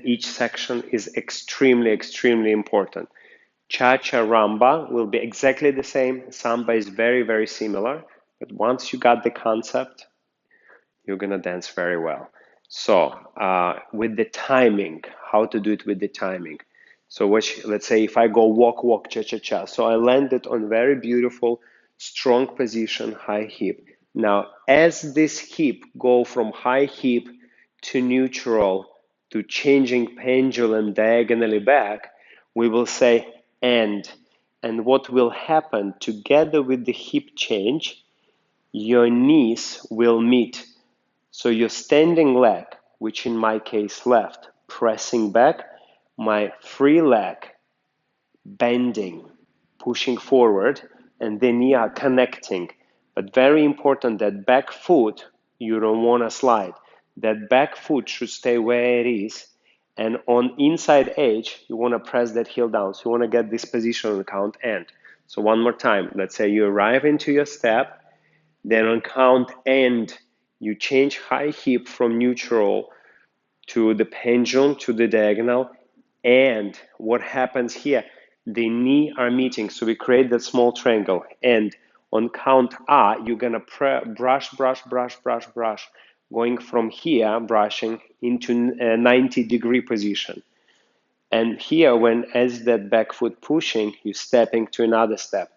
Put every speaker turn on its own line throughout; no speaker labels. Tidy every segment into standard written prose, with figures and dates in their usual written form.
each section is extremely, extremely important. Cha-cha rumba will be exactly the same. Samba is very, very similar. But once you got the concept, you're going to dance very well. So with the timing, how to do it with the timing. So let's say if I go walk, walk, cha-cha-cha. So I landed on very beautiful, strong position, high hip. Now, as this hip go from high hip to neutral to changing pendulum diagonally back, we will say and. And what will happen together with the hip change, your knees will meet. So your standing leg, which in my case left, pressing back, my free leg bending, pushing forward, and the knee are connecting. But very important that back foot, you don't want to slide. That back foot should stay where it is. And on inside edge, you want to press that heel down. So you want to get this position on count end. So one more time, let's say you arrive into your step, then on count end, you change high hip from neutral to the pendulum to the diagonal. And what happens here? The knee are meeting, so we create that small triangle. And on count you're gonna brush, brush, brush, brush, brush, going from here, brushing into a 90-degree position. And here, when as that back foot pushing, you're stepping to another step.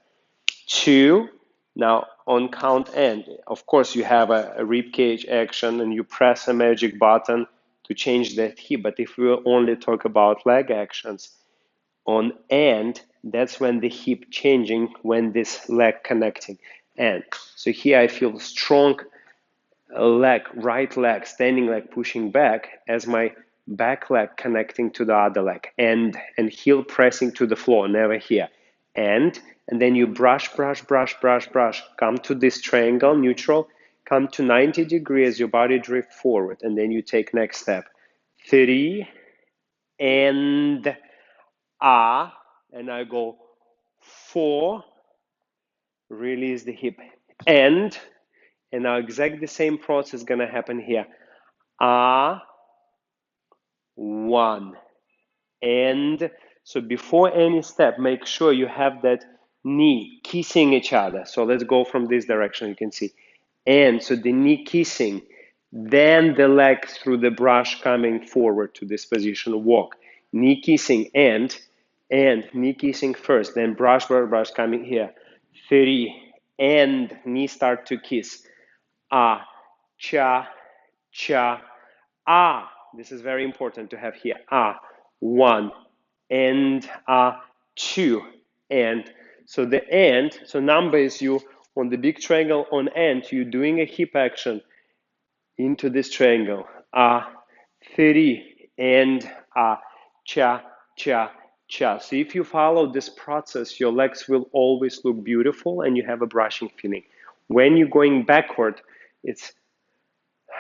2. Now on count end, of course, you have a rib cage action, and you press a magic button to change that hip. But if we only talk about leg actions, on end, that's when the hip changing, when this leg connecting. And so here I feel strong leg, right leg, standing leg pushing back as my back leg connecting to the other leg, and heel pressing to the floor, never here. And then you brush, brush, brush, brush, brush, come to this triangle, neutral, come to 90 degrees, your body drift forward, and then you take next step. 3, and and I go 4, release the hip, and now exactly the same process is gonna happen here. 1, and so before any step, make sure you have that knee kissing each other. So let's go from this direction, you can see. And so the knee kissing, then the leg through the brush coming forward to this position, walk. Knee kissing and knee kissing first, then brush, brush, brush coming here. 3, and knee start to kiss. Cha, cha, this is very important to have here. 1, and 2, and. So the end, so number is you on the big triangle on end, you're doing a hip action into this triangle. 3, and cha, cha, cha. So if you follow this process, your legs will always look beautiful and you have a brushing feeling. When you're going backward, it's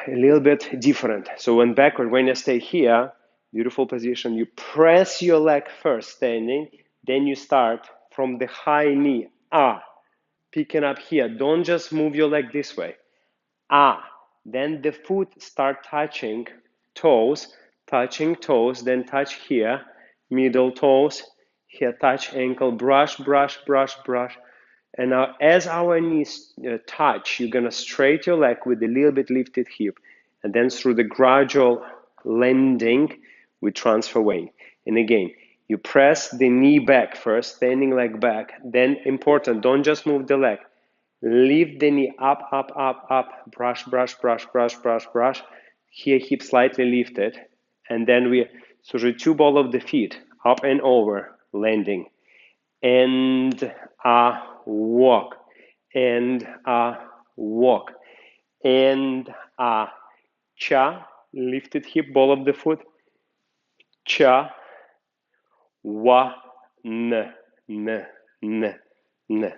a little bit different. So when you stay here, beautiful position, you press your leg first standing, then you start from the high knee, picking up here. Don't just move your leg this way. Then the foot start touching toes, then touch here, middle toes, here touch ankle, brush, brush, brush, brush. And now as our knees touch, you're gonna straight your leg with a little bit lifted hip. And then through the gradual landing, we transfer weight. And again, you press the knee back first, standing leg back. Then important, don't just move the leg. Lift the knee up, up, up, up. Brush, brush, brush, brush, brush, brush. Here, hip slightly lifted. And then so the two ball of the feet, up and over, landing. And walk. And walk. And cha, lifted hip, ball of the foot. Cha, wa, n, n, n, n.